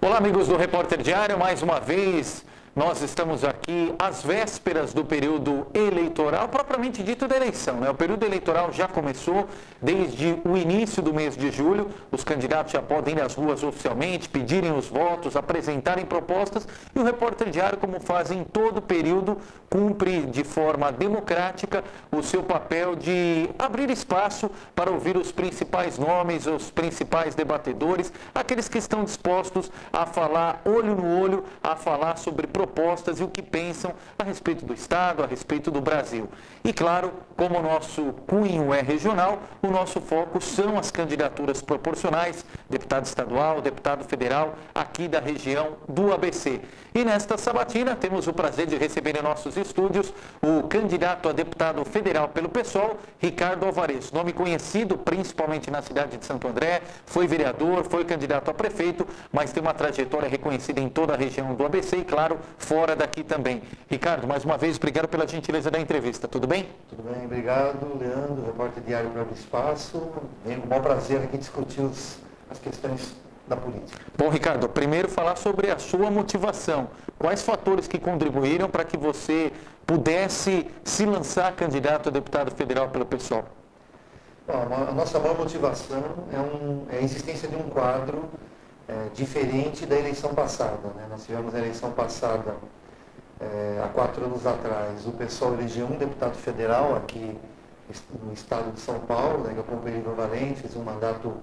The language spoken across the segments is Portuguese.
Olá, amigos do Repórter Diário, mais uma vez nós estamos aqui às vésperas do período eleitoral, propriamente dito da eleição, né? O período eleitoral já começou desde o início do mês de julho, os candidatos já podem ir às ruas oficialmente, pedirem os votos, apresentarem propostas e o Repórter Diário, como faz em todo período, cumpre de forma democrática o seu papel de abrir espaço para ouvir os principais nomes, os principais debatedores, aqueles que estão dispostos a falar olho no olho, a falar sobre propostas e o que pensam a respeito do Estado, a respeito do Brasil. E claro, como o nosso cunho é regional, o nosso foco são as candidaturas proporcionais, deputado estadual, deputado federal, aqui da região do ABC. E nesta sabatina temos o prazer de receber em nossos estúdios o candidato a deputado federal pelo PSOL, Ricardo Alvarez, nome conhecido principalmente na cidade de Santo André, foi vereador, foi candidato a prefeito, mas tem uma trajetória reconhecida em toda a região do ABC e, claro, fora daqui também. Ricardo, mais uma vez, obrigado pela gentileza da entrevista. Tudo bem? Tudo bem, obrigado, Leandro, Repórter Diário para o Espaço. Venho com o maior prazer aqui discutir as questões da política. Bom, Ricardo, primeiro falar sobre a sua motivação. Quais fatores que contribuíram para que você pudesse se lançar candidato a deputado federal pelo PSOL? Bom, a nossa maior motivação é a existência de um quadro diferente da eleição passada, né? Nós tivemos a eleição passada há 4 anos atrás. O PSOL elegeu um deputado federal aqui no estado de São Paulo, né, que é o companheiro Valente, fez um mandato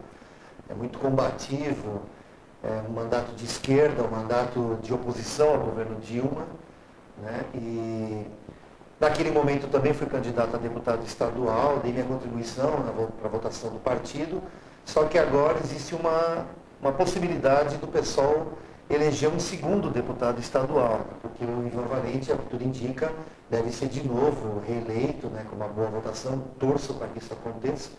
muito combativo, um mandato de esquerda, um mandato de oposição ao governo Dilma, né? E naquele momento também fui candidato a deputado estadual, dei minha contribuição para a votação do partido, só que agora existe uma possibilidade do PSOL eleger um segundo deputado estadual, porque o Ivan Valente, a que tudo indica, deve ser de novo reeleito, né, com uma boa votação, torço para que isso aconteça.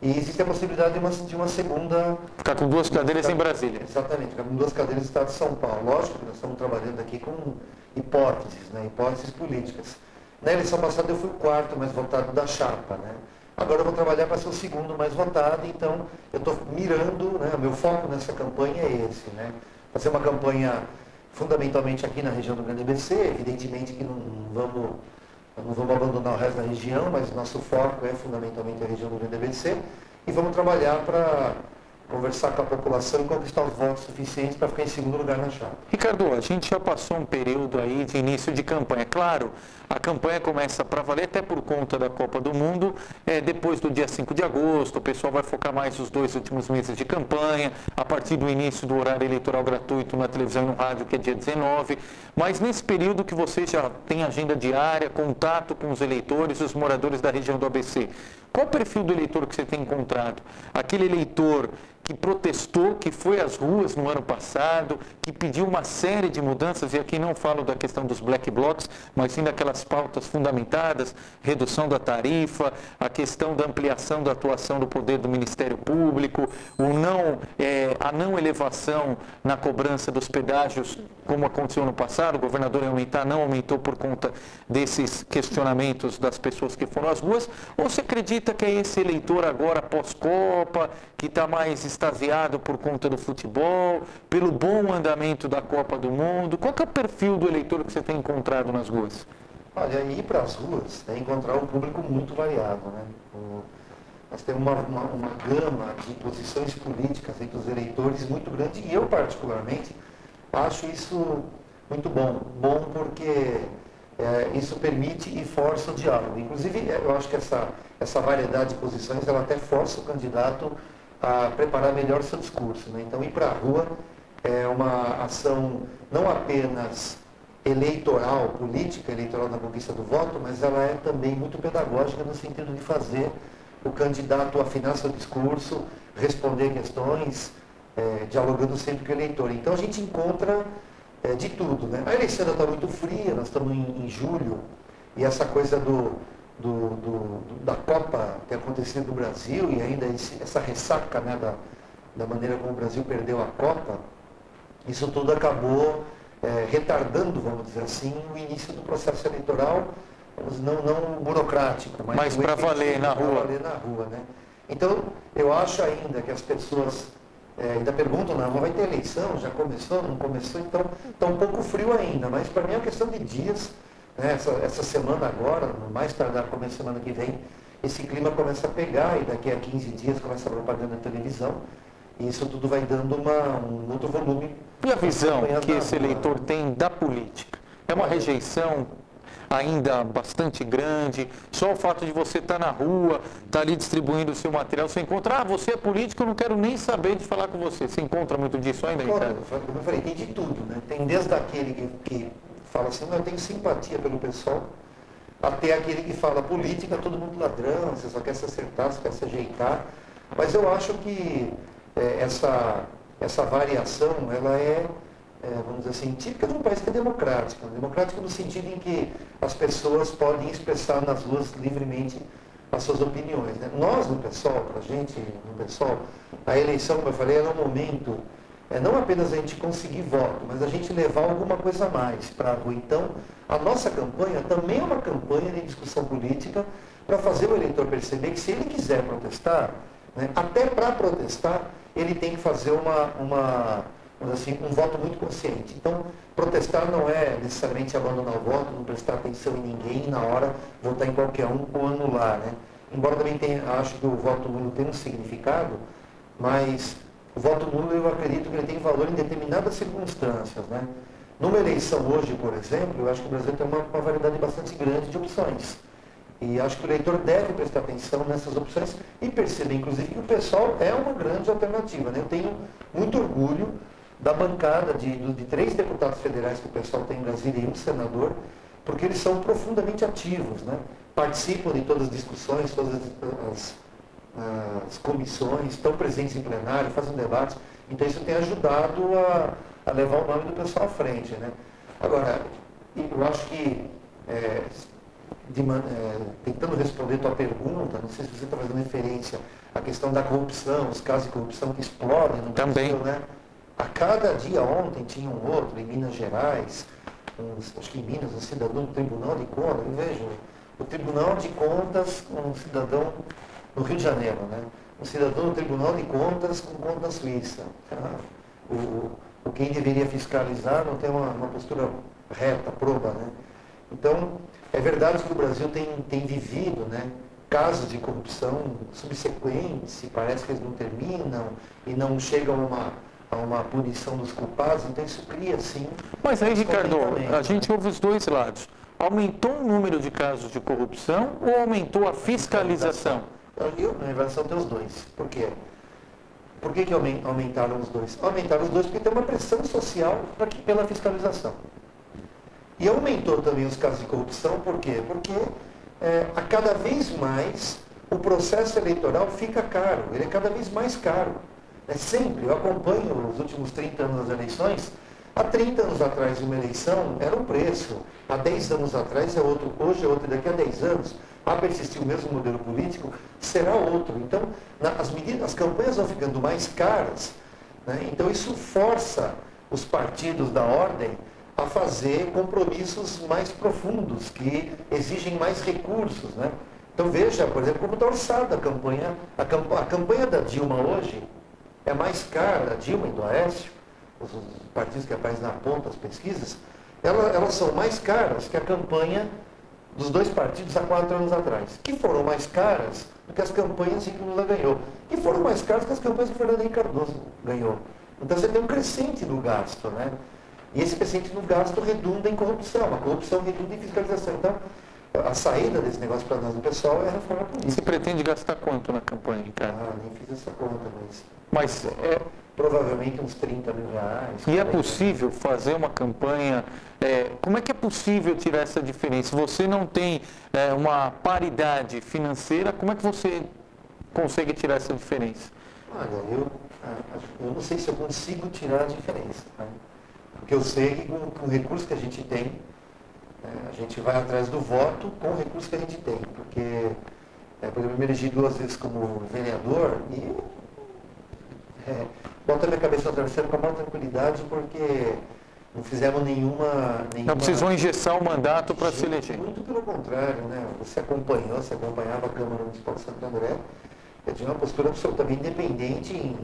E existe a possibilidade de uma segunda... Ficar com 2 cadeiras em Brasília. Exatamente, ficar com 2 cadeiras no estado de São Paulo. Lógico que nós estamos trabalhando aqui com hipóteses, né, hipóteses políticas. Na eleição passada eu fui o 4º mais votado da chapa, né? Agora eu vou trabalhar para ser o 2º mais votado, então eu estou mirando, né, o meu foco nessa campanha é esse, né? Fazer uma campanha fundamentalmente aqui na região do Grande ABC, evidentemente que não vamos abandonar o resto da região, mas nosso foco é fundamentalmente a região do Grande ABC e vamos trabalhar para conversar com a população e conquistar os votos suficientes para ficar em 2º lugar na chapa. Ricardo, a gente já passou um período aí de início de campanha. Claro, a campanha começa para valer até por conta da Copa do Mundo, depois do dia 5 de agosto, o pessoal vai focar mais os 2 últimos meses de campanha, a partir do início do horário eleitoral gratuito na televisão e no rádio, que é dia 19, mas nesse período que você já tem agenda diária, contato com os eleitores, os moradores da região do ABC, qual o perfil do eleitor que você tem encontrado? Aquele eleitor que protestou, que foi às ruas no ano passado, que pediu uma série de mudanças, e aqui não falo da questão dos black blocs, mas sim daquelas pautas fundamentadas, redução da tarifa, a questão da ampliação da atuação do poder do Ministério Público, a não elevação na cobrança dos pedágios, como aconteceu no passado, o governador ia aumentar, não aumentou por conta desses questionamentos das pessoas que foram às ruas, ou você acredita que é esse eleitor agora pós-Copa, que está mais extasiado por conta do futebol, pelo bom andamento da Copa do Mundo? Qual que é o perfil do eleitor que você tem encontrado nas ruas? Olha, ir para as ruas é encontrar um público muito variado, né? Nós temos uma gama de posições políticas entre os eleitores muito grande e eu, particularmente, acho isso muito bom. Bom porque isso permite e força o diálogo. Inclusive, eu acho que essa variedade de posições, ela até força o candidato a preparar melhor o seu discurso, né? Então, ir para a rua é uma ação não apenas eleitoral, política, eleitoral na conquista do voto, mas ela é também muito pedagógica no sentido de fazer o candidato afinar seu discurso, responder questões, dialogando sempre com o eleitor. Então, a gente encontra de tudo, né? A eleição está muito fria, nós estamos em julho, e essa coisa da Copa ter acontecido no Brasil e ainda essa ressaca, né, da maneira como o Brasil perdeu a Copa, isso tudo acabou retardando, vamos dizer assim, o início do processo eleitoral, não burocrático, mas para valer na rua. Né? Então, eu acho ainda que as pessoas ainda perguntam, não, vai ter eleição, já começou, não começou, então está um pouco frio ainda, mas para mim é uma questão de dias, né? Essa semana agora, no mais tardar começo da semana que vem, esse clima começa a pegar e daqui a 15 dias começa a propaganda na televisão e isso tudo vai dando um outro volume. E a visão que esse eleitor tem da política? É uma rejeição ainda bastante grande? Só o fato de você estar na rua, estar ali distribuindo o seu material, você encontra, você é político, eu não quero nem saber de falar com você. Você encontra muito disso ainda, Ricardo? Como eu falei, tem de tudo, né? Tem desde aquele que fala assim, eu tenho simpatia pelo pessoal, até aquele que fala política, todo mundo ladrão, você só quer se acertar, você quer se ajeitar. Mas eu acho que essa variação, ela vamos dizer assim, típica de um país que é democrático. Democrático no sentido em que as pessoas podem expressar nas ruas livremente as suas opiniões, né? Nós, no PSOL, para a gente, no PSOL, a eleição, como eu falei, era um momento, não apenas a gente conseguir voto, mas a gente levar alguma coisa a mais para a rua. Então, a nossa campanha também é uma campanha de discussão política para fazer o eleitor perceber que se ele quiser protestar, né, até para protestar, ele tem que fazer um voto muito consciente. Então, protestar não é necessariamente abandonar o voto, não prestar atenção em ninguém e na hora votar em qualquer um ou anular, né? Embora também acho que o voto nulo tem um significado, mas o voto nulo eu acredito que ele tem valor em determinadas circunstâncias, né? Numa eleição hoje, por exemplo, eu acho que o Brasil tem uma variedade bastante grande de opções. E acho que o eleitor deve prestar atenção nessas opções e perceber, inclusive, que o PSOL é uma grande alternativa, né? Eu tenho muito orgulho da bancada de 3 deputados federais que o PSOL tem em Brasília e um senador, porque eles são profundamente ativos, né? Participam de todas as discussões, todas as comissões, estão presentes em plenário, fazem debates. Então isso tem ajudado a levar o nome do PSOL à frente, né? Agora, eu acho que, tentando responder a tua pergunta, não sei se você está fazendo referência à questão da corrupção, os casos de corrupção que explodem no Brasil, né? A cada dia, ontem tinha um outro, em Minas Gerais, acho que em Minas, um cidadão do Tribunal de Contas, eu vejo, o Tribunal de Contas, um cidadão no Rio de Janeiro, né? Um cidadão do Tribunal de Contas com conta suíça. Quem deveria fiscalizar não tem uma postura reta, proba, né? Então, é verdade que o Brasil tem vivido, né, casos de corrupção subsequentes, e parece que eles não terminam e não chegam a uma punição dos culpados, então isso cria, sim... Mas aí, Ricardo, a gente ouve os dois lados. Aumentou o número de casos de corrupção ou aumentou a fiscalização? Na minha avaliação tem os dois. Por quê? Por que aumentaram os dois? Aumentaram os dois porque tem uma pressão social pela fiscalização. E aumentou também os casos de corrupção, por quê? Porque a cada vez mais o processo eleitoral fica caro, ele é cada vez mais caro. Sempre, eu acompanho os últimos 30 anos das eleições. Há 30 anos atrás, uma eleição era um preço, há 10 anos atrás é outro, hoje é outro, e daqui a 10 anos, a persistir o mesmo modelo político, será outro. Então, as campanhas vão ficando mais caras, né? Então isso força os partidos da ordem a fazer compromissos mais profundos, que exigem mais recursos, né? Então veja, por exemplo, como está orçada a campanha. A campanha da Dilma hoje é mais cara, da Dilma e do Aécio, os partidos que aparecem na ponta, as pesquisas, elas são mais caras que a campanha dos dois partidos há 4 anos atrás, que foram mais caras do que as campanhas em que o Lula ganhou, que foram mais caras que as campanhas que o Fernando Henrique Cardoso ganhou. Então você tem um crescente no gasto, né? E esse crescente no gasto redunda em corrupção, a corrupção redunda em fiscalização. Então, a saída desse negócio para nós do pessoal é a reforma política. Você pretende gastar quanto na campanha, Ricardo? Nem fiz essa conta, mas provavelmente uns 30 mil reais. E é possível fazer uma campanha? Como é que é possível tirar essa diferença? Você não tem uma paridade financeira, como é que você consegue tirar essa diferença? Olha, eu não sei se eu consigo tirar a diferença, né? Porque eu sei que com o recurso que a gente tem, a gente vai atrás do voto com o recurso que a gente tem. Porque, por exemplo, eu me elegi 2 vezes como vereador e boto a minha cabeça no travesseiro com a maior tranquilidade, porque não fizemos nenhuma... Não precisou engessar o mandato para se eleger. Muito pelo contrário, né? Você acompanhava a Câmara Municipal de Santo André, eu tinha uma postura absolutamente independente em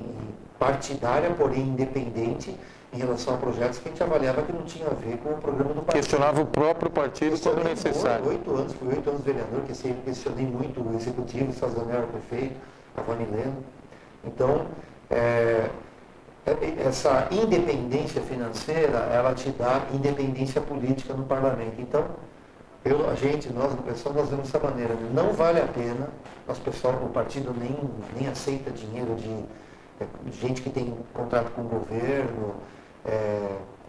partidária, porém independente, em relação a projetos que a gente avaliava que não tinha a ver com o programa do partido. Questionava o próprio partido quando necessário. 8 anos, fui 8 anos vereador, que sempre questionei muito o executivo, o Salzanel era o prefeito, a Vanileno. Então, essa independência financeira, ela te dá independência política no parlamento. Então, nós no pessoal, nós vemos dessa maneira, não vale a pena, o partido nem aceita dinheiro de gente que tem contrato com o governo,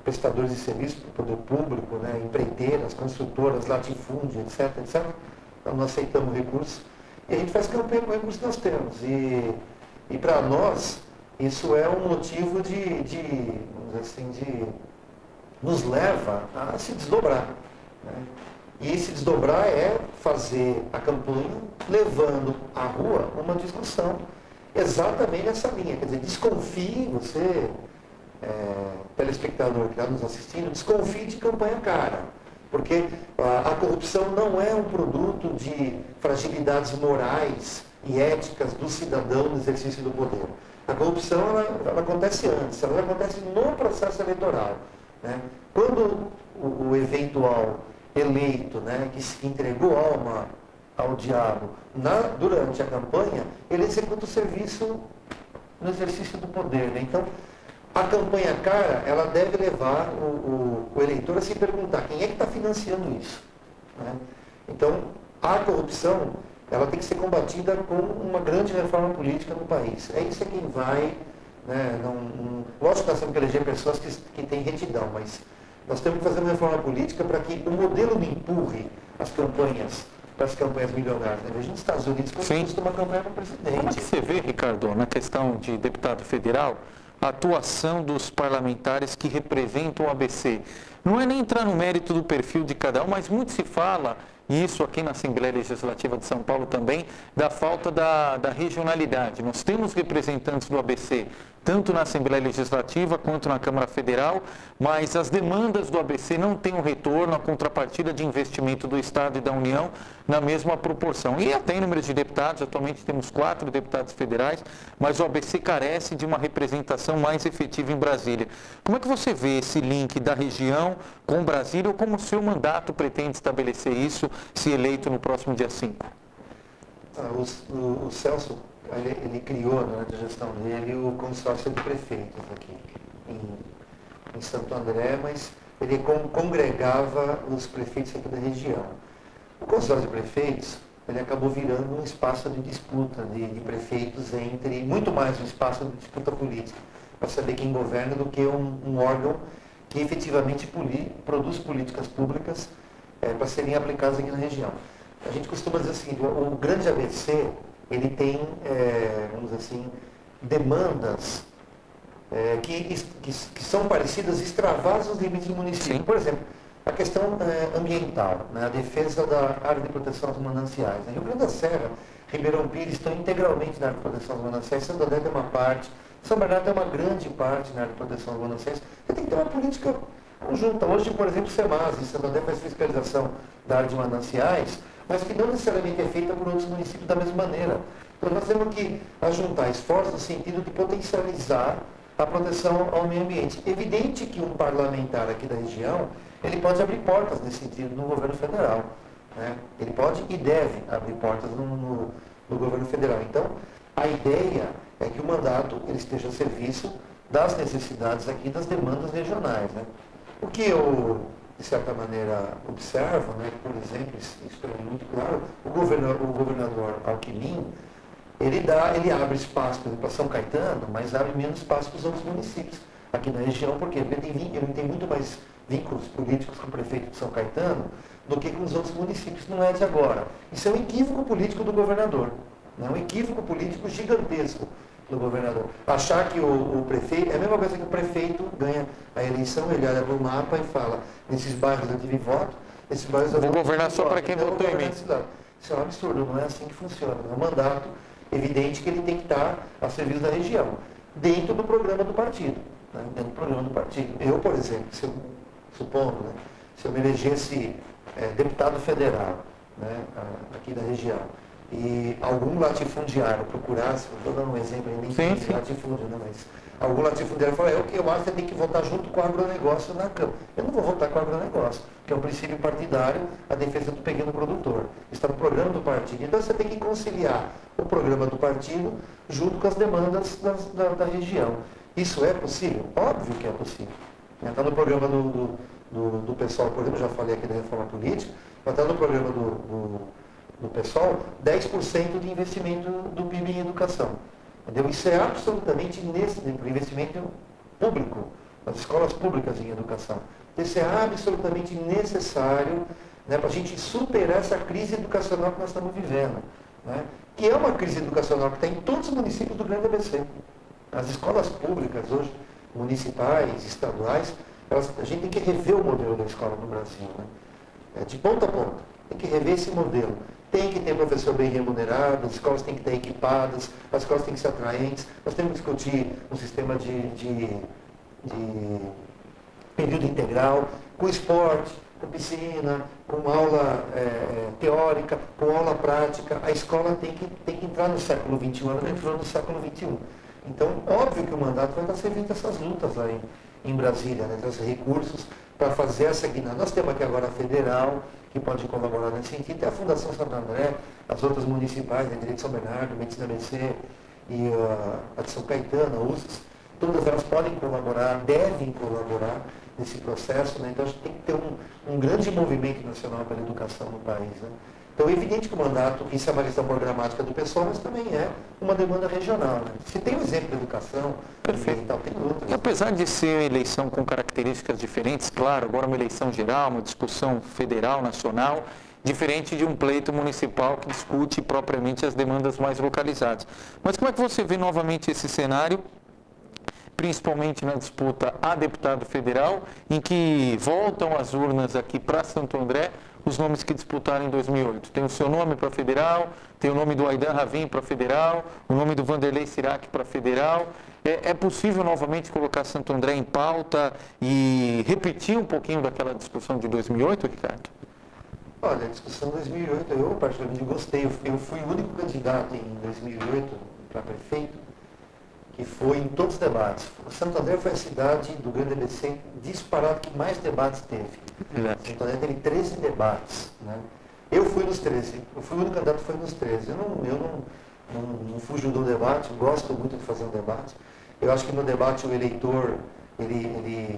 prestadores de serviço para o poder público, né, empreiteiras, construtoras, latifúndio, etc, etc. Então, nós aceitamos recursos e a gente faz campanha com recursos que nós temos. E para nós, isso é um motivo vamos dizer assim, nos leva a se desdobrar. Né? E se desdobrar é fazer a campanha levando à rua uma discussão exatamente nessa linha. Quer dizer, desconfie, você, telespectador que está nos assistindo, desconfie de campanha cara. Porque a corrupção não é um produto de fragilidades morais e éticas do cidadão no exercício do poder. A corrupção ela acontece antes, ela acontece no processo eleitoral. Né? Quando o eventual eleito, né, que se entregou alma ao diabo durante a campanha, ele executa o serviço no exercício do poder. Né? Então, a campanha cara, ela deve levar o eleitor a se perguntar quem é que está financiando isso. Né? Então, a corrupção, ela tem que ser combatida com uma grande reforma política no país. Isso é quem vai, né, lógico que nós temos que eleger pessoas que têm retidão, mas nós temos que fazer uma reforma política para que o modelo não empurre as campanhas para as campanhas milionárias. Né? Veja nos Estados Unidos quando custa uma campanha para o presidente. Como é que você vê, Ricardo, na questão de deputado federal, a atuação dos parlamentares que representam o ABC? Não é nem entrar no mérito do perfil de cada um, mas muito se fala, e isso aqui na Assembleia Legislativa de São Paulo também, da falta da regionalidade. Nós temos representantes do ABC, tanto na Assembleia Legislativa quanto na Câmara Federal, mas as demandas do ABC não têm um retorno, a contrapartida de investimento do Estado e da União na mesma proporção. E até em número de deputados, atualmente temos 4 deputados federais, mas o ABC carece de uma representação mais efetiva em Brasília. Como é que você vê esse link da região com Brasília, ou como o seu mandato pretende estabelecer isso, se eleito no próximo dia 5? O Celso, ele criou, durante a gestão dele, o consórcio de prefeitos aqui em Santo André, mas ele congregava os prefeitos aqui da região. O consórcio de prefeitos, ele acabou virando um espaço de disputa de prefeitos muito mais um espaço de disputa política, para saber quem governa, do que um órgão que efetivamente produz políticas públicas para serem aplicadas aqui na região. A gente costuma dizer assim, o grande ABC, ele tem, vamos dizer assim, demandas que são parecidas, extravasam os limites do município. Sim. Por exemplo, a questão ambiental, né, a defesa da área de proteção aos mananciais. Rio Grande da Serra, Ribeirão Pires estão integralmente na área de proteção aos mananciais, Santo André tem uma parte, São Bernardo tem uma grande parte na área de proteção aos mananciais. Você tem que ter uma política conjunta. Hoje, por exemplo, o SEMAS, em Santo André, faz fiscalização da área de mananciais, mas que não necessariamente é feita por outros municípios da mesma maneira. Então, nós temos que ajuntar esforços no sentido de potencializar a proteção ao meio ambiente. Evidente que um parlamentar aqui da região, ele pode abrir portas nesse sentido no governo federal. Né? Ele pode e deve abrir portas no governo federal. Então, a ideia é que o mandato ele esteja a serviço das necessidades aqui, das demandas regionais. Né? O que eu, de certa maneira, observo, né, por exemplo, isso para mim é muito claro, o governador Alckmin, ele abre espaço, por exemplo, para São Caetano, mas abre menos espaço para os outros municípios aqui na região, porque ele tem muito mais vínculos políticos com o prefeito de São Caetano do que com os outros municípios. Não é de agora. Isso é um equívoco político do governador, né? Um equívoco político gigantesco do governador. Achar que o prefeito, é a mesma coisa que o prefeito ganha a eleição, ele olha para o mapa e fala, nesses bairros eu tive voto, nesses bairros eu vou governar só para quem votou em mim. Isso é um absurdo, não é assim que funciona. É um mandato evidente que ele tem que estar a serviço da região, dentro do programa do partido. Né? Dentro do programa do partido. Eu, por exemplo, supondo, né, se eu me elegesse deputado federal, né, aqui da região, e algum latifundiário procurasse, estou dando um exemplo, nem sim. latifúndio, né, mas algum latifundiário falou, eu acho que você tem que votar junto com o agronegócio na Câmara. Eu não vou votar com o agronegócio, que é um princípio partidário, a defesa do pequeno produtor. Está no programa do partido. Então você tem que conciliar o programa do partido junto com as demandas da região. Isso é possível? Óbvio que é possível. Está no programa do PSOL, por exemplo, já falei aqui da reforma política, mas está no programa do PSOL 10% de investimento do PIB em educação. Entendeu? Isso é absolutamente investimento público, nas escolas públicas em educação. Isso é absolutamente necessário, né, para a gente superar essa crise educacional que nós estamos vivendo. Né? Que é uma crise educacional que está em todos os municípios do Grande ABC. As escolas públicas hoje, municipais, estaduais, a gente tem que rever o modelo da escola no Brasil. Né? De ponta a ponta. Tem que rever esse modelo. Tem que ter professor bem remunerado, as escolas têm que estar equipadas, as escolas têm que ser atraentes. Nós temos que discutir um sistema de período integral, com esporte, com piscina, com aula teórica, com aula prática. A escola tem que entrar no século XXI, ela não entrou no século XXI. Então, óbvio que o mandato vai estar servindo essas lutas lá em Brasília, né, trazer recursos para fazer essa guinada. Nós temos aqui agora a federal, que pode colaborar nesse sentido, tem a Fundação Santo André, as outras municipais, né, Direito de São Bernardo, Medicina ABC e a de São Caetano, a USCS, todas elas podem colaborar, devem colaborar nesse processo, né? Então a gente tem que ter um grande movimento nacional pela educação no país. Né? Então é evidente que o mandato, isso é uma questão programática do pessoal, mas também é uma demanda regional. Né? Se tem um exemplo de educação, perfeito. Tal, tem outros. E apesar de ser uma eleição com características diferentes, claro, agora uma eleição geral, uma discussão federal, nacional, diferente de um pleito municipal que discute propriamente as demandas mais localizadas. Mas como é que você vê novamente esse cenário, principalmente na disputa a deputado federal, em que voltam as urnas aqui para Santo André os nomes que disputaram em 2008? Tem o seu nome para federal, tem o nome do Aidan Ravin para federal, o nome do Vanderlei Sirac para federal. É possível novamente colocar Santo André em pauta e repetir um pouquinho daquela discussão de 2008, Ricardo? Olha, a discussão de 2008, eu particularmente gostei. Eu fui o único candidato em 2008 para prefeito que foi em todos os debates. O Santo André foi a cidade do Grande ABC disparado que mais debates teve. Santo André teve 13 debates. Né? Eu fui nos 13. Eu fui o único candidato que foi nos 13. Eu não fujo do debate, gosto muito de fazer um debate. Eu acho que no debate o eleitor, ele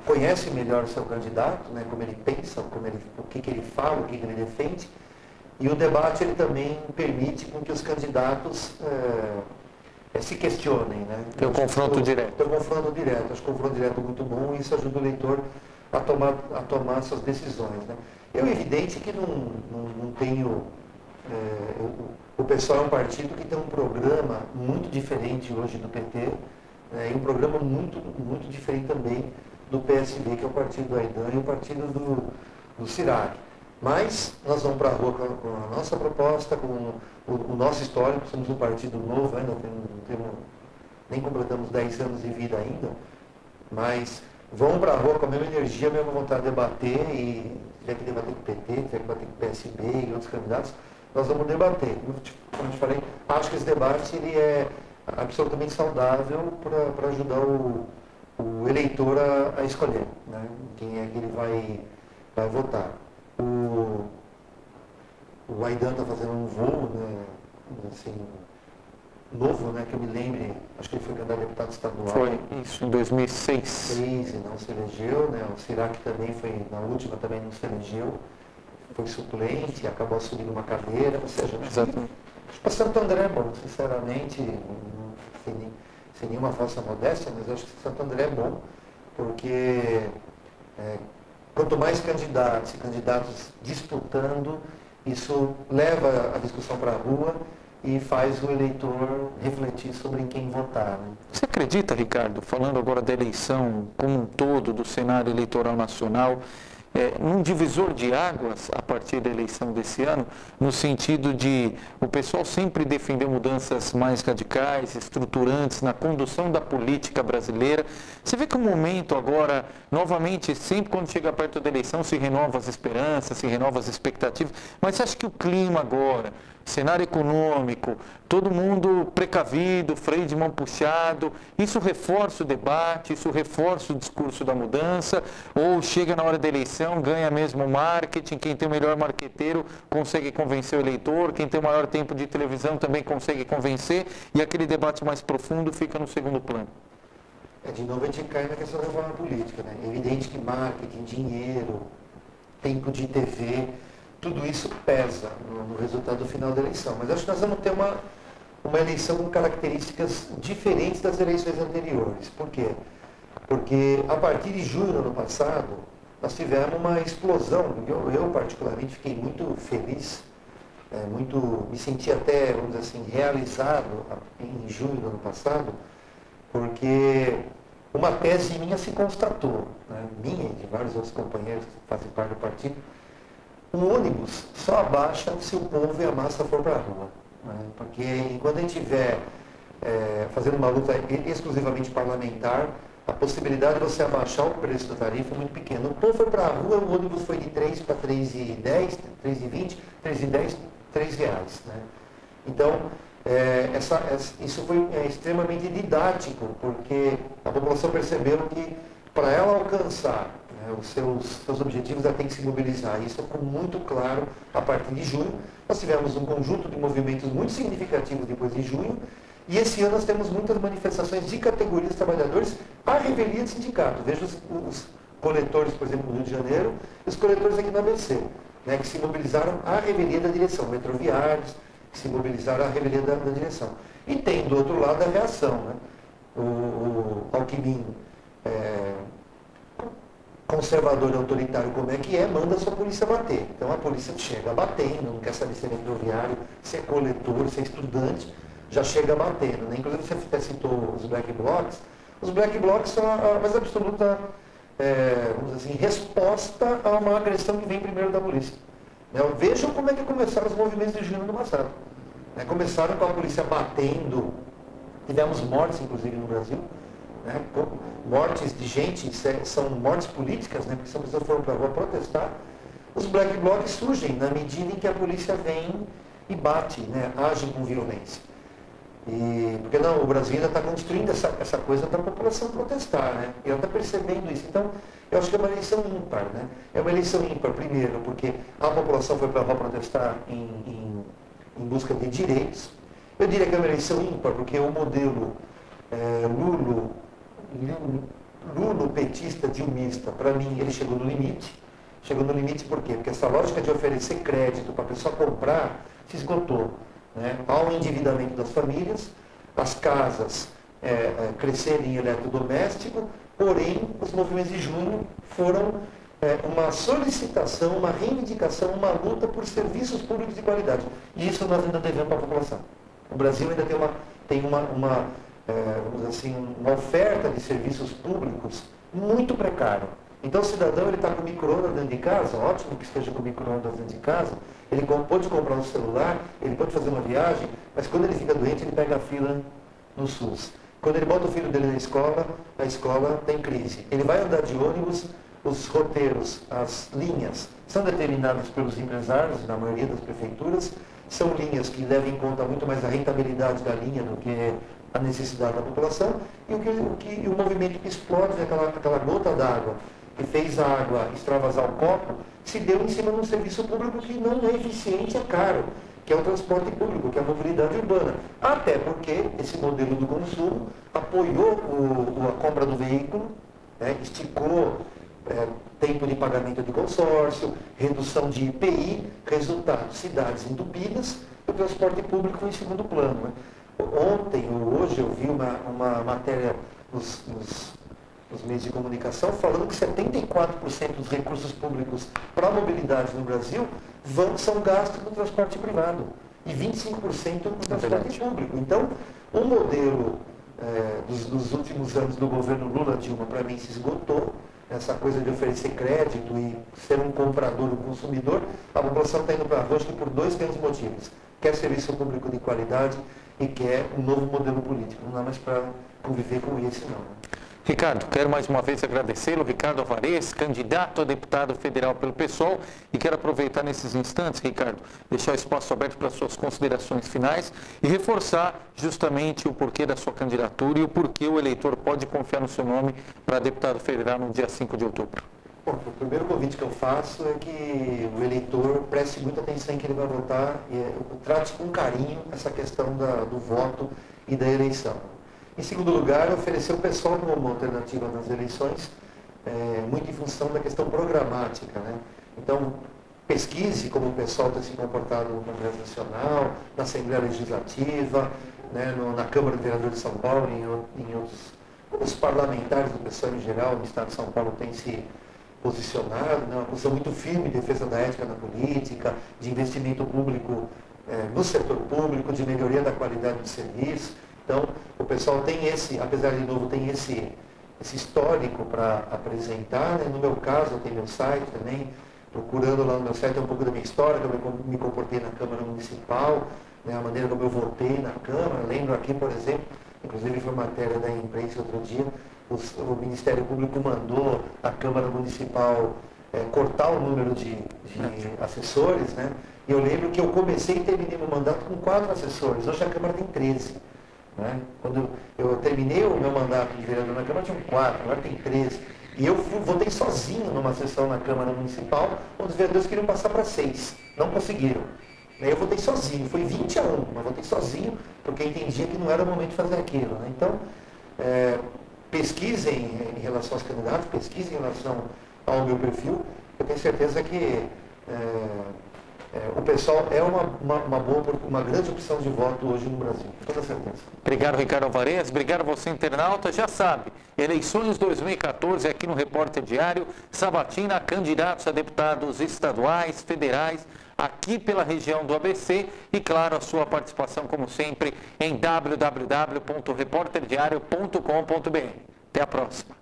conhece melhor o seu candidato, né, como ele pensa, o que ele fala, o que ele defende. E o debate ele também permite com que os candidatos se questionem. Né? Tem um confronto direto. Tem um confronto direto. Acho que o confronto direto é muito bom e isso ajuda o eleitor a tomar suas decisões. Né? É evidente que não tenho... o PSOL é um partido que tem um programa muito diferente hoje do PT, e um programa muito, muito diferente também do PSB, que é o partido do Aidan e o partido do Sirac. Mas nós vamos para a rua com a nossa proposta, com o nosso histórico, somos um partido novo, ainda nem completamos 10 anos de vida ainda, mas vamos para a rua com a mesma energia, a mesma vontade de debater, e tiver que debater com o PT, tiver que debater com o PSB e outros candidatos, nós vamos debater. Como eu te falei, acho que esse debate ele é absolutamente saudável para ajudar o eleitor a escolher, né, quem é que ele vai votar. O Aidan está fazendo um voo, né, assim, novo, né, que eu me lembre, acho que ele foi candidato a deputado estadual. Foi isso, em 2006. E não se elegeu, né, o Sirac também foi, na última também não se elegeu, foi suplente, acabou assumindo uma cadeira, ou seja, acho que para Santo André é bom, sinceramente, sem nenhuma falsa modéstia, mas acho que Santo André é bom, porque quanto mais candidatos e candidatos disputando, isso leva a discussão para a rua e faz o eleitor refletir sobre em quem votar. Né? Você acredita, Ricardo, falando agora da eleição como um todo, do cenário eleitoral nacional, num divisor de águas a partir da eleição desse ano, no sentido de o pessoal sempre defender mudanças mais radicais, estruturantes na condução da política brasileira. Você vê que o momento agora, novamente, sempre quando chega perto da eleição, se renova as esperanças, se renova as expectativas, mas você acha que o clima agora, cenário econômico, todo mundo precavido, freio de mão puxado, isso reforça o debate, isso reforça o discurso da mudança, ou chega na hora da eleição, ganha mesmo o marketing, quem tem o melhor marqueteiro consegue convencer o eleitor, quem tem o maior tempo de televisão também consegue convencer, e aquele debate mais profundo fica no segundo plano. De novo a gente cai na questão da reforma política, né? É evidente que marketing, dinheiro, tempo de TV, tudo isso pesa no resultado final da eleição. Mas acho que nós vamos ter uma eleição com características diferentes das eleições anteriores. Por quê? Porque a partir de junho do ano passado, nós tivemos uma explosão. Eu particularmente fiquei muito feliz, me senti até, vamos dizer assim, realizado em junho do ano passado, porque uma tese minha se constatou, né? Minha e de vários outros companheiros que fazem parte do partido. Um ônibus só abaixa se o povo e a massa for para a rua. Né? Porque enquanto a gente estiver fazendo uma luta exclusivamente parlamentar, a possibilidade de você abaixar o preço da tarifa é muito pequena. O povo foi para a rua, o ônibus foi de 3 para 3,10, 3,20, 3,10, R$3. Né? Então, isso foi extremamente didático, porque a população percebeu que para ela alcançar os seus objetivos, ela tem que se mobilizar. Isso ficou muito claro a partir de junho. Nós tivemos um conjunto de movimentos muito significativos depois de junho, e esse ano nós temos muitas manifestações de categorias de trabalhadores à revelia de sindicato. Veja os coletores, por exemplo, no Rio de Janeiro, e os coletores aqui no ABC, né, que se mobilizaram à revelia da direção, metroviários, que se mobilizaram à revelia da direção. E tem, do outro lado, a reação. Né? O Alckmin, conservador e autoritário como é que manda a sua polícia bater. Então a polícia chega batendo, não quer saber se é metroviário, se é coletor, se é estudante, já chega batendo. Né? Inclusive você até citou os black blocs. Os black blocs são a mais absoluta vamos dizer assim, resposta a uma agressão que vem primeiro da polícia. Vejam como é que começaram os movimentos de junho do passado. Começaram com a polícia batendo, tivemos mortes inclusive no Brasil, né? Mortes de gente, são mortes políticas, né? Porque se as pessoas foram para a rua protestar. Os black blocs surgem na medida em que a polícia vem e bate, né? Age com violência. Porque não, o Brasil ainda está construindo essa coisa da população protestar, né? E ela está percebendo isso. Então, eu acho que é uma eleição ímpar, né? É uma eleição ímpar, primeiro, porque a população foi para a rua protestar em busca de direitos. Eu diria que é uma eleição ímpar, porque o modelo Lulo-petista, dilmista, para mim, ele chegou no limite. Chegou no limite por quê? Porque essa lógica de oferecer crédito para a pessoa comprar se esgotou. Né? Há um endividamento das famílias, as casas crescerem em eletrodoméstico, porém, os movimentos de junho foram uma solicitação, uma reivindicação, uma luta por serviços públicos de qualidade. E isso nós ainda devemos para a população. O Brasil ainda tem uma oferta de serviços públicos muito precária. Então o cidadão está com micro-ondas dentro de casa, ótimo que esteja com micro-ondas dentro de casa, ele pode comprar um celular, ele pode fazer uma viagem, mas quando ele fica doente ele pega a fila no SUS. Quando ele bota o filho dele na escola, a escola tem crise. Ele vai andar de ônibus, os roteiros, as linhas são determinadas pelos empresários, na maioria das prefeituras, são linhas que levam em conta muito mais a rentabilidade da linha do que a necessidade da população, e o movimento que explode, aquela gota d'água que fez a água extravasar o copo, se deu em cima de um serviço público que não é eficiente, é caro, que é o transporte público, que é a mobilidade urbana. Até porque esse modelo do consumo apoiou a compra do veículo, né, esticou tempo de pagamento de consórcio, redução de IPI, resultado, cidades entupidas, o transporte público foi em segundo plano. Né? Ontem ou hoje eu vi uma matéria nos meios de comunicação falando que 74% dos recursos públicos para a mobilidade no Brasil são gastos no transporte privado e 25% no transporte público. Então, o modelo dos últimos anos do governo Lula-Dilma, para mim, se esgotou. essa coisa de oferecer crédito e ser um comprador, um consumidor, a população está indo para a rua por dois grandes motivos. Quer serviço público de qualidade e quer um novo modelo político. Não dá mais para conviver com esse, não. Ricardo, quero mais uma vez agradecê-lo, Ricardo Alvarez, candidato a deputado federal pelo PSOL, e quero aproveitar nesses instantes, Ricardo, deixar o espaço aberto para suas considerações finais e reforçar justamente o porquê da sua candidatura e o porquê o eleitor pode confiar no seu nome para deputado federal no dia 5 de outubro. Bom, o primeiro convite que eu faço é que o eleitor preste muita atenção em que ele vai votar e trate com carinho essa questão do voto e da eleição. Em segundo lugar, oferecer o PSOL como uma alternativa nas eleições, muito em função da questão programática, né? Então, pesquise como o PSOL tem se comportado no Congresso Nacional, na Assembleia Legislativa, né, na Câmara de Vereadores de São Paulo e em outros. Os parlamentares do PSOL em geral, no Estado de São Paulo, têm se posicionado, né, uma posição muito firme de defesa da ética na política, de investimento público no setor público, de melhoria da qualidade do serviço. Então, o pessoal tem apesar de novo, tem esse histórico para apresentar, né? No meu caso, eu tenho meu site também, procurando lá no meu site um pouco da minha história, como eu me comportei na Câmara Municipal, né? A maneira como eu votei na Câmara. Lembro aqui, por exemplo, inclusive foi matéria da imprensa outro dia, o Ministério Público mandou a Câmara Municipal cortar o número de assessores, né? E eu lembro que eu comecei e terminei meu mandato com 4 assessores, hoje a Câmara tem 13. Né? Quando eu terminei o meu mandato de vereador na Câmara, tinha 4, agora tem 13. E eu votei sozinho numa sessão na Câmara Municipal, onde os vereadores queriam passar para 6, não conseguiram. Eu votei sozinho, foi 20 a 1, mas votei sozinho, porque entendia que não era o momento de fazer aquilo. Né? Então, pesquisem em relação aos candidatos, pesquisem em relação ao meu perfil, eu tenho certeza que o pessoal é uma grande opção de voto hoje no Brasil, com toda certeza. Obrigado, Ricardo Alvarez. Obrigado a você, internauta. Já sabe, eleições 2014 aqui no Repórter Diário, sabatina, candidatos a deputados estaduais, federais, aqui pela região do ABC e, claro, a sua participação, como sempre, em www.reporterdiario.com.br. Até a próxima.